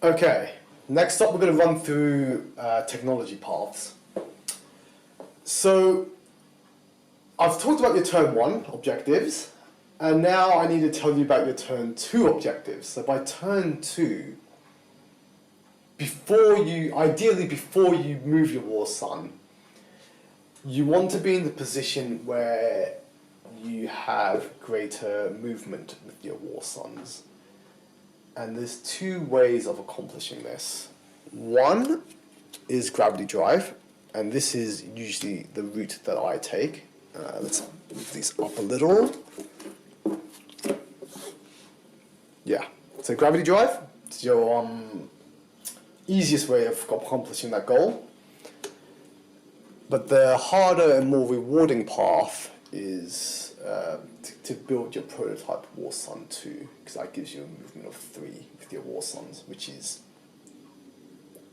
Okay, next up we're going to run through technology paths. So, I've talked about your turn 1 objectives, and now I need to tell you about your turn 2 objectives. So by turn 2, ideally before you move your War Sun, you want to be in the position where you have greater movement with your War Suns. And there's 2 ways of accomplishing this. One is gravity drive, and this is usually the route that I take. Let's move these up a little. Yeah, so gravity drive is your easiest way of accomplishing that goal. But the harder and more rewarding path is to build your prototype War Sun 2, because that gives you a movement of 3 with your War Suns, which is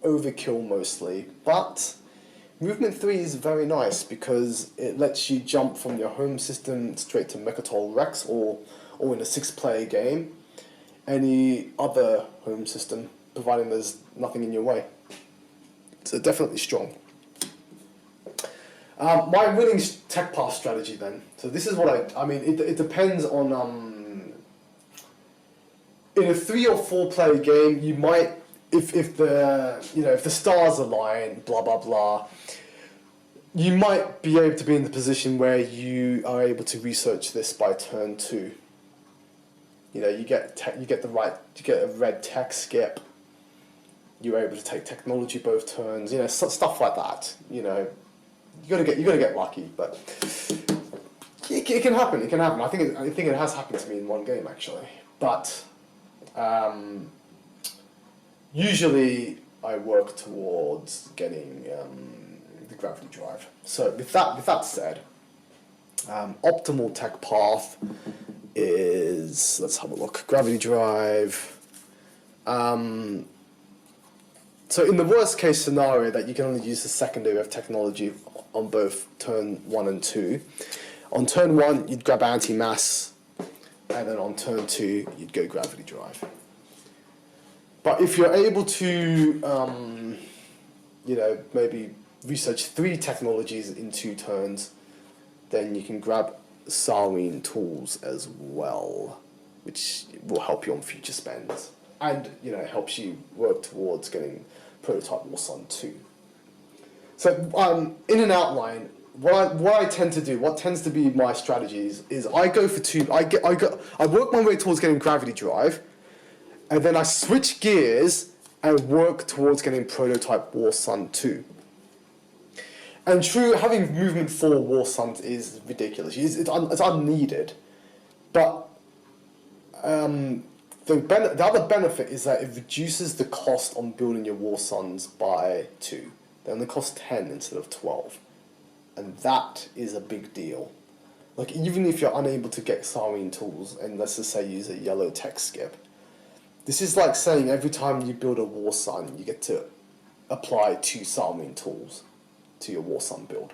overkill mostly. But movement 3 is very nice because it lets you jump from your home system straight to Mechatol Rex, or in a 6-player game, any other home system, providing there's nothing in your way. So definitely strong. My winning tech path strategy then. So this is what I mean, it depends on, in a 3 or 4 player game, you might, if the stars align, blah blah blah, you might be able to be in the position where you are able to research this by turn 2. You get a red tech skip. You're able to take technology both turns. Stuff like that. You gotta get lucky, but it can happen. It can happen. I think it has happened to me in one game actually. But usually I work towards getting the gravity drive. So with that said, optimal tech path is, let's have a look. Gravity drive. So in the worst case scenario that you can only use the secondary of technology on both turn 1 and 2. On turn 1 you'd grab anti-mass, and then on turn 2 you'd go gravity drive. But if you're able to maybe research 3 technologies in 2 turns, then you can grab Sarween tools as well, which will help you on future spends, and helps you work towards getting prototype War Sun 2. So in an outline, what I tend to do, what tends to be my strategies, is I go for 2. I work my way towards getting gravity drive, and then I switch gears and work towards getting prototype War Sun 2. And true, having movement 4 War Suns is ridiculous. It's unneeded, but the other benefit is that it reduces the cost on building your War Suns by 2. They only cost 10 instead of 12. And that is a big deal. Like, even if you're unable to get Sarween tools, and let's just say use a yellow tech skip, this is like saying every time you build a War Sun, you get to apply 2 Sarween tools to your War Sun build.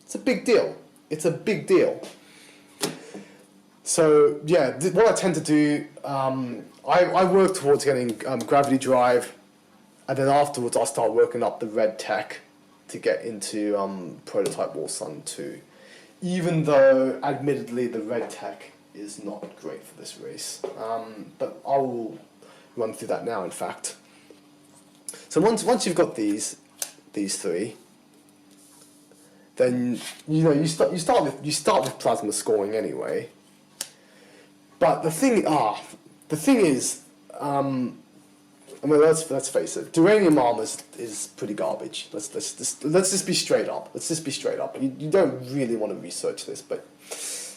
It's a big deal. It's a big deal. So yeah, what I tend to do, I work towards getting gravity drive, and then afterwards I start working up the red tech to get into prototype War Sun 2. Even though, admittedly, the red tech is not great for this race. But I will run through that now, in fact. So once you've got these 3, then you start with plasma scoring anyway. But the thing is, let's face it, Duranium armor is pretty garbage. Let's just be straight up. Let's just be straight up. You don't really want to research this, but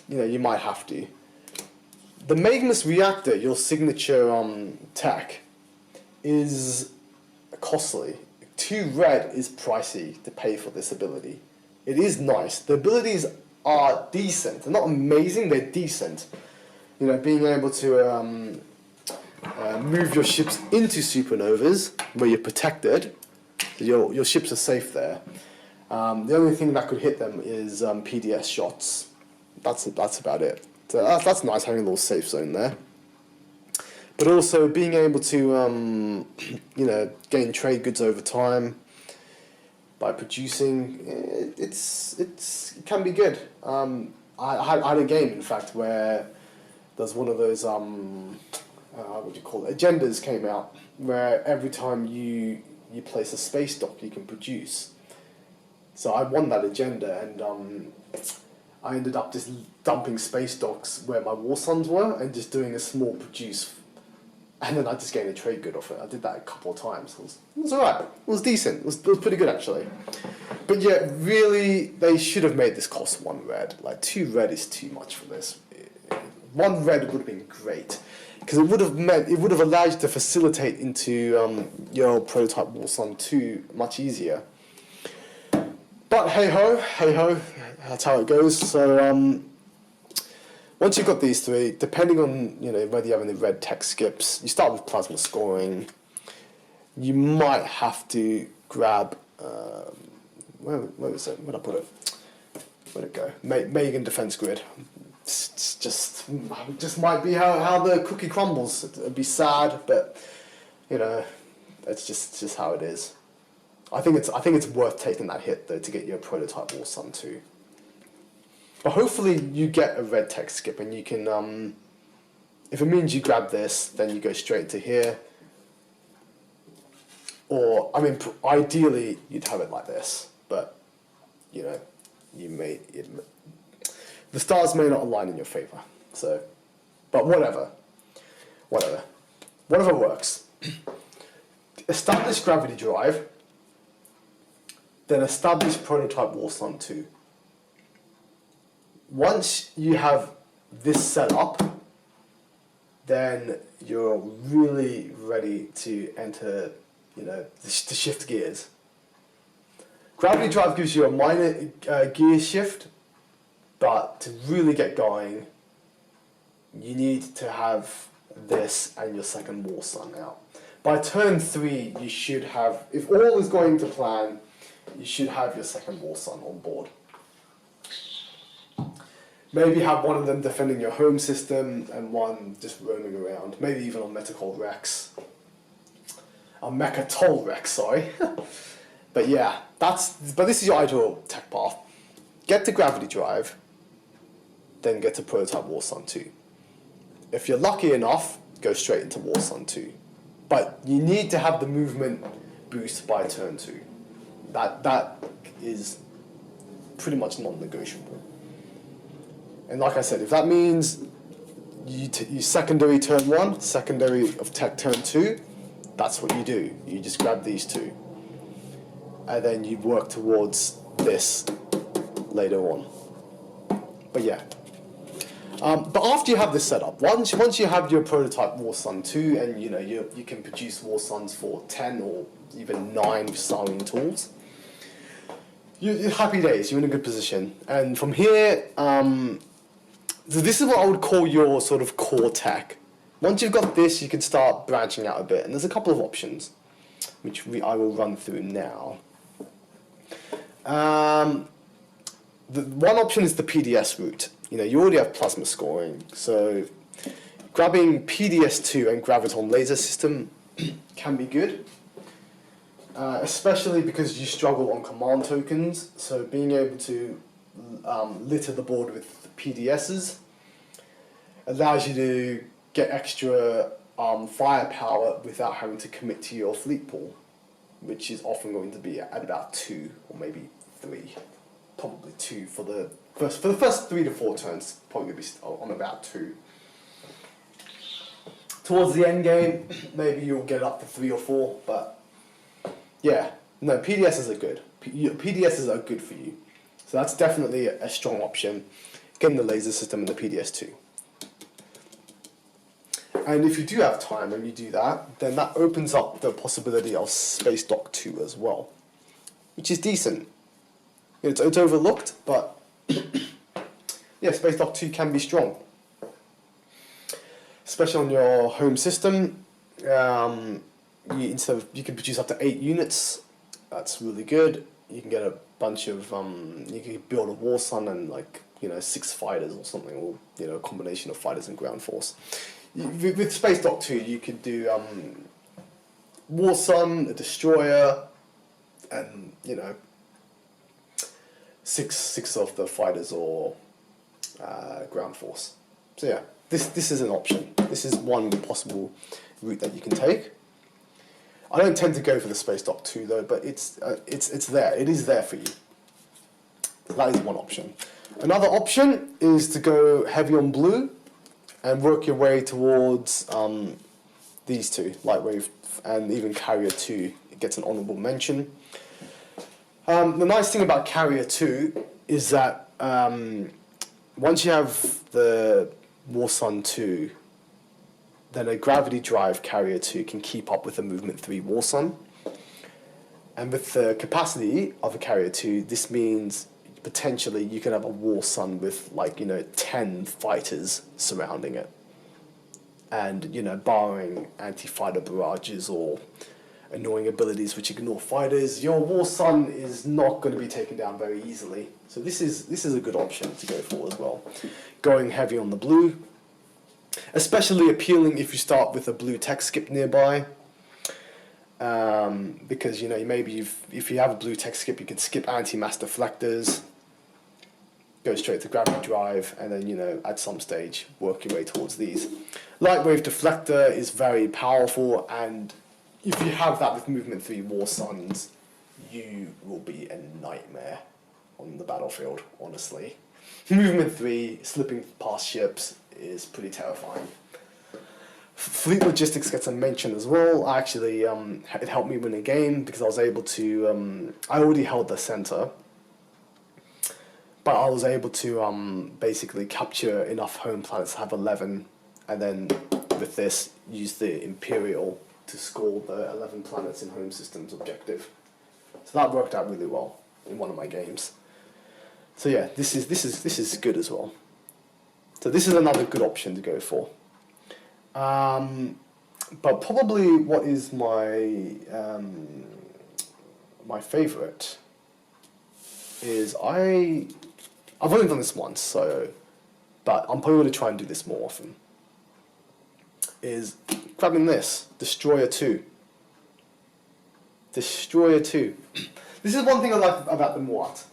you might have to. The Magnus Reactor, your signature tech, is costly. 2 red is pricey to pay for this ability. It is nice. The abilities are decent. They're not amazing. They're decent. Being able to move your ships into supernovas where you're protected, so your ships are safe there. The only thing that could hit them is PDS shots. That's about it. So that's nice, having a little safe zone there. But also being able to, you know, gain trade goods over time by producing, it can be good. I had a game, in fact, where there's one of those, what do you call it, agendas came out, where every time you place a space dock, you can produce. So I won that agenda, and I ended up just dumping space docks where my war suns were, and just doing a small produce. And then I just gained a trade good off it. I did that a couple of times. It was alright. It was decent. It was pretty good, actually. But yeah, really, they should have made this cost 1 red. Like, 2 red is too much for this. 1 red would have been great. Because it would have allowed you to facilitate into your prototype War Sun 2 much easier. But hey ho, that's how it goes. So once you've got these 3, depending on, you know, whether you have any red tech skips, you start with plasma scoring. You might have to grab where was it? Where'd I put it? Where'd it go? Megan Defense Grid. It's just might be how the cookie crumbles. It'd be sad, but you know, it's just how it is. I think it's worth taking that hit though to get your prototype War Sun 2. But hopefully you get a red tech skip and you can, if it means you grab this, then you go straight to here. Or, I mean, ideally you'd have it like this, but, you know, the stars may not align in your favor. So, but whatever works. Establish gravity drive, then establish prototype War Sun 2. Once you have this set up, then you're really ready to enter, you know, to shift gears. Gravity drive gives you a minor gear shift, but to really get going, you need to have this and your second War Sun out. By turn 3, you should have, if all is going to plan, you should have your second War Sun on board. Maybe have one of them defending your home system and one just roaming around. Maybe even on Metacol Rex. Mechatol Rex, sorry. But yeah, but this is your ideal tech path. Get to gravity drive, then get to prototype War Sun 2. If you're lucky enough, go straight into War Sun 2. But you need to have the movement boost by turn 2. That is pretty much non-negotiable. And like I said, if that means you secondary turn 1, secondary of tech turn 2, that's what you do. You just grab these 2. And then you work towards this later on. But yeah. But after you have this set up, once you have your prototype War Sun 2 and you know you can produce War Suns for 10 or even 9 starring tools, you're happy days, you're in a good position. And from here, so this is what I would call your sort of core tech. Once you've got this, you can start branching out a bit. And there's a couple of options, which I will run through now. The one option is the PDS route. You know, you already have plasma scoring. So grabbing PDS2 and Graviton laser system can be good. Especially because you struggle on command tokens. So being able to litter the board with PDSs allows you to get extra firepower without having to commit to your fleet pool, which is often going to be at about 2 or maybe 3, probably 2 for the first 3 to 4 turns. Probably be on about 2. Towards the end game, maybe you'll get up to 3 or 4, but yeah, no, PDSs are good. PDSs are good for you, so that's definitely a strong option. Getting the laser system and the PDS2. And if you do have time and you do that, then that opens up the possibility of Space Dock 2 as well, which is decent. It's overlooked, but yeah, Space Dock 2 can be strong. Especially on your home system, you can produce up to 8 units. That's really good. You can get a bunch of, you can build a War Sun and 6 fighters or something, or a combination of fighters and ground force. with Space Dock 2, you could do War Sun, a destroyer, and six of the fighters or ground force. So yeah, this is an option. This is one possible route that you can take. I don't tend to go for the Space Dock 2 though, but it's there. It is there for you. That is one option. Another option is to go heavy on blue and work your way towards these two, Lightwave and even Carrier 2. It gets an honourable mention. The nice thing about Carrier 2 is that once you have the War Sun 2, then a gravity drive Carrier 2 can keep up with a Movement 3 War Sun. And with the capacity of a Carrier 2, this means potentially you could have a War Sun with 10 fighters surrounding it. And, barring Anti-Fighter Barrages or annoying abilities which ignore fighters, your War Sun is not going to be taken down very easily. So this is a good option to go for as well. Going heavy on the blue, especially appealing if you start with a blue tech skip nearby. Because maybe if you have a blue tech skip, you can skip anti-mass deflectors, go straight to gravity drive, and then at some stage work your way towards these. Lightwave deflector is very powerful, and if you have that with Movement 3 War Suns, you will be a nightmare on the battlefield, honestly. Movement 3, slipping past ships, is pretty terrifying. Fleet logistics gets a mention as well. Actually, it helped me win a game because I was able to... I already held the center, but I was able to basically capture enough home planets to have 11, and then with this, use the Imperial to score the 11 planets in home systems objective. So that worked out really well in one of my games. So yeah, this is good as well. So this is another good option to go for. But probably what is my my favorite is I've only done this once, but I'm probably going to try and do this more often. Is grabbing this Destroyer 2. Destroyer 2. This is one thing I like about the Muaat.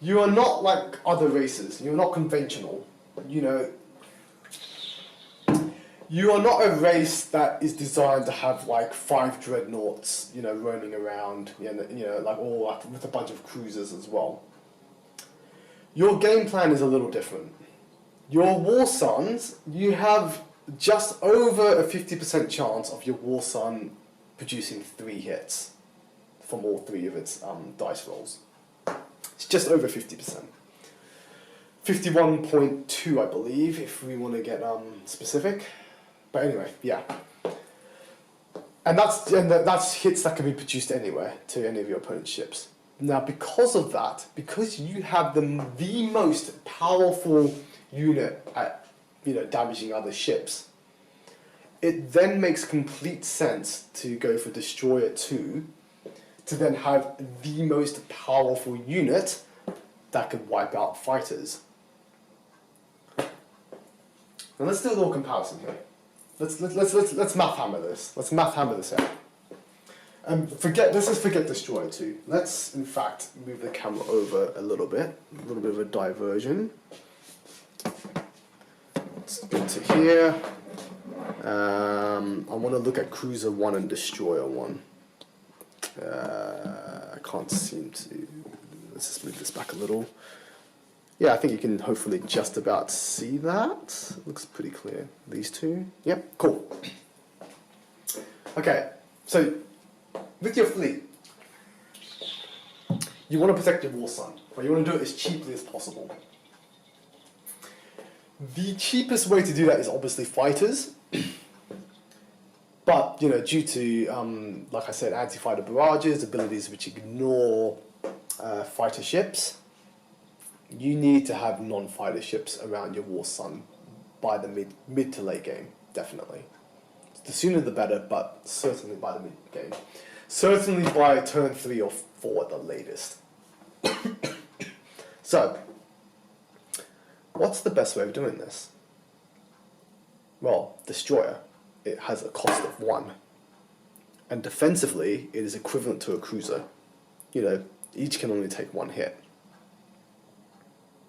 You are not like other races. You're not conventional. You are not a race that is designed to have 5 dreadnoughts, roaming around, all with a bunch of cruisers as well. Your game plan is a little different. Your War Suns, you have just over a 50% chance of your War Sun producing 3 hits from all 3 of its dice rolls. It's just over 50%. 51.2, I believe, if we want to get specific. But anyway, yeah. And that's hits that can be produced anywhere to any of your opponent's ships. Now, because of that, because you have the most powerful unit at damaging other ships, it then makes complete sense to go for Destroyer 2 to then have the most powerful unit that could wipe out fighters. Now let's do a little comparison here. Let's math hammer this. Let's math hammer this out. Let's just forget Destroyer 2. Let's in fact move the camera over a little bit of a diversion. Let's go to here. I want to look at Cruiser 1 and Destroyer 1. I can't seem to... Let's just move this back a little. Yeah, I think you can hopefully just about see that. Looks pretty clear. These two. Yep, cool. Okay, so with your fleet, you want to protect your War Sun, but you want to do it as cheaply as possible. The cheapest way to do that is obviously fighters. But, due to, like I said, Anti-Fighter Barrages, abilities which ignore fighter ships, you need to have non-fighter ships around your War Sun by the mid to late game, definitely. The sooner the better, but certainly by the mid game. Certainly by turn 3 or 4 at the latest. So, what's the best way of doing this? Well, destroyer, it has a cost of 1. And defensively, it is equivalent to a cruiser. You know, each can only take 1 hit.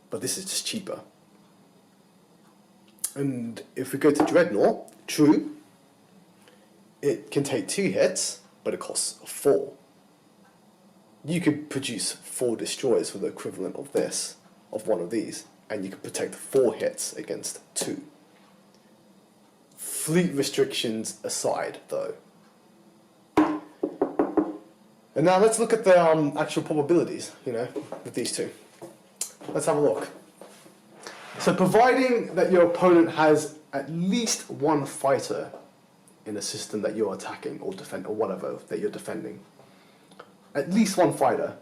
But this is just cheaper. And if we go to Dreadnought, true, it can take 2 hits, but it costs 4. You could produce 4 destroyers for the equivalent of this, of one of these, and you could protect 4 hits against 2. Fleet restrictions aside, though. And now let's look at the actual probabilities, you know, with these two. Let's have a look. So providing that your opponent has at least 1 fighter in a system that you're attacking or defend or whatever that you're defending, at least 1 fighter,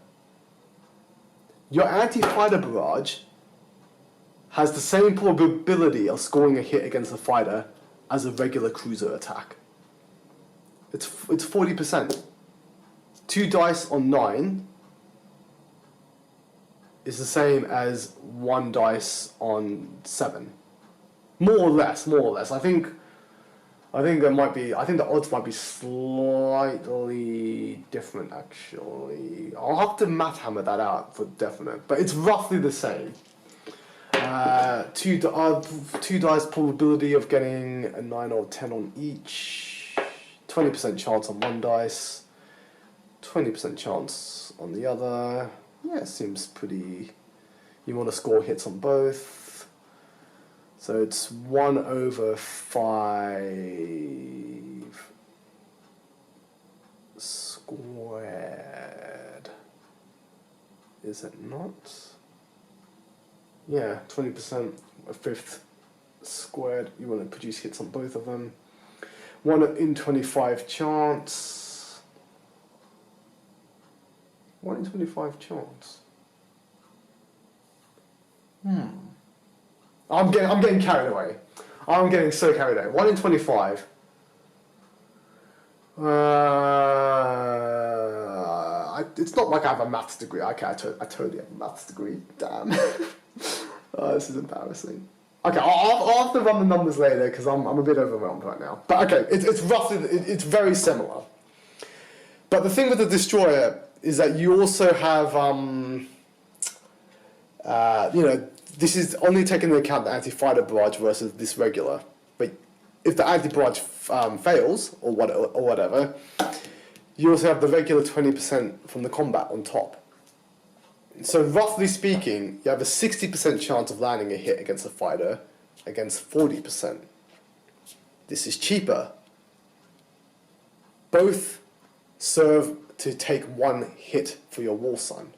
your Anti-Fighter Barrage has the same probability of scoring a hit against a fighter as a regular cruiser attack. It's 40%. 2 dice on 9 is the same as 1 dice on 7. More or less. I think there might be. I think the odds might be slightly different. Actually, I'll have to math hammer that out for definite, but it's roughly the same. 2 dice probability of getting a 9 or 10 on each. 20% chance on 1 dice. 20% chance on the other. Yeah, it seems pretty. You want to score hits on both. So it's 1/5 squared. Is it not? Yeah, 20%, 1/5 squared. You want to produce hits on both of them. 1 in 25 chance. 1 in 25 chance. I'm getting carried away. I'm getting so carried away. 1 in 25. It's not like I have a maths degree. Okay, I totally have a maths degree. Damn. This is embarrassing. Okay, I'll have to run the numbers later because I'm a bit overwhelmed right now. But okay, it's roughly, it's very similar. But the thing with the destroyer is that you also have, you know, this is only taking into account the Anti-Fighter Barrage versus this regular. But if the Anti-Barrage fails, or whatever, you also have the regular 20% from the combat on top. So roughly speaking, you have a 60% chance of landing a hit against a fighter, against 40%. This is cheaper. Both serve to take 1 hit for your war sun.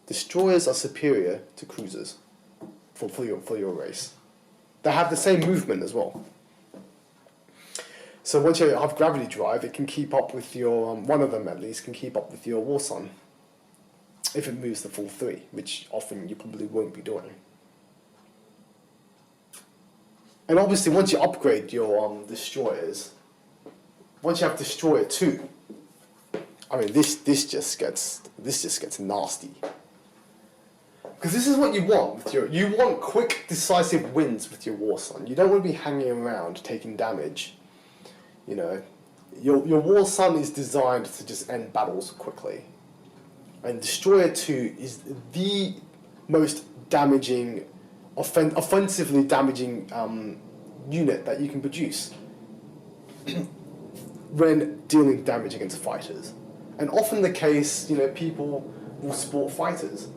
Destroyers are superior to cruisers for your race. They have the same movement as well. So once you have gravity drive, it can keep up with your, one of them at least, can keep up with your war sun. If it moves the full 3, which often you probably won't be doing. And obviously once you upgrade your destroyers, once you have Destroyer 2, I mean this just gets nasty. Because this is what you want with you want quick, decisive wins with your war sun. You don't want to be hanging around taking damage. You know, your war sun is designed to just end battles quickly. And Destroyer 2 is the most damaging, offensively damaging unit that you can produce when dealing damage against fighters. And often the case, you know, people will sport fighters.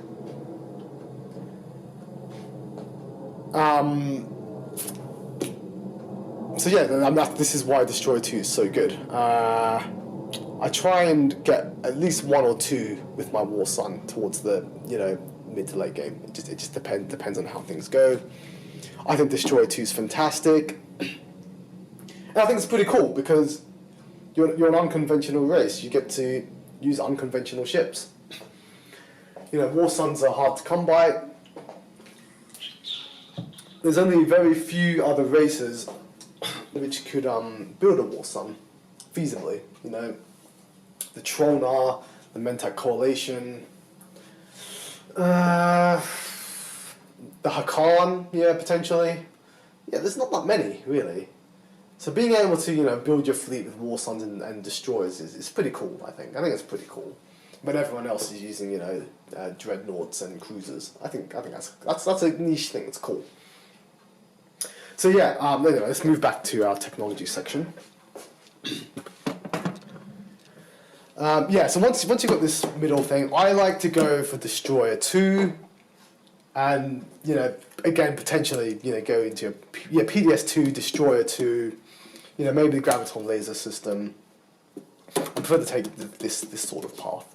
So yeah, this is why Destroyer 2 is so good. I try and get at least 1 or 2 with my war sun towards the, you know, mid to late game. It just depends on how things go. I think Destroyer 2 is fantastic, and I think it's pretty cool because you're an unconventional race. You get to use unconventional ships. You know, war suns are hard to come by. There's only very few other races which could build a war sun feasibly. You know, the Tronar, the Mentak Coalition, the Hakan, yeah, potentially. yeah, there's not that many really. So being able to build your fleet with war suns and destroyers is pretty cool. I think it's pretty cool. But everyone else is using dreadnoughts and cruisers. I think that's a niche thing. It's cool. So yeah, anyway, let's move back to our technology section. So once you've got this middle thing, I like to go for Destroyer 2, and again potentially go into PDS 2, Destroyer 2, maybe the graviton laser system. I prefer to take this sort of path.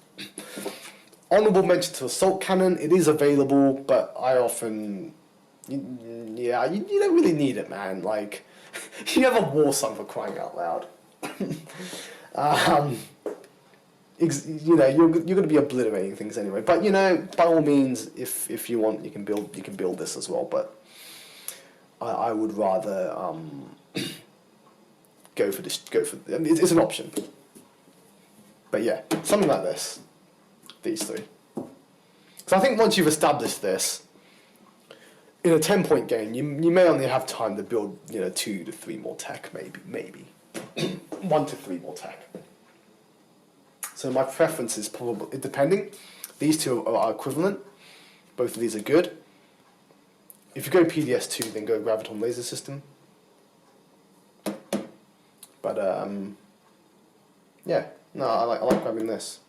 Honourable mention to assault cannon. It is available, but I often you don't really need it, man. Like you have a war sun for crying out loud. You're going to be obliterating things anyway. But by all means, if you want, you can build this as well. But I would rather go for this. I mean, it's an option. But yeah, something like this. These three. So I think once you've established this, in a 10-point game, you may only have time to build 2 to 3 more tech, maybe 1 to 3 more tech. So my preference is probably, depending, these two are equivalent. Both of these are good. If you go PDS 2, then go graviton laser system. But yeah, no, I like grabbing this.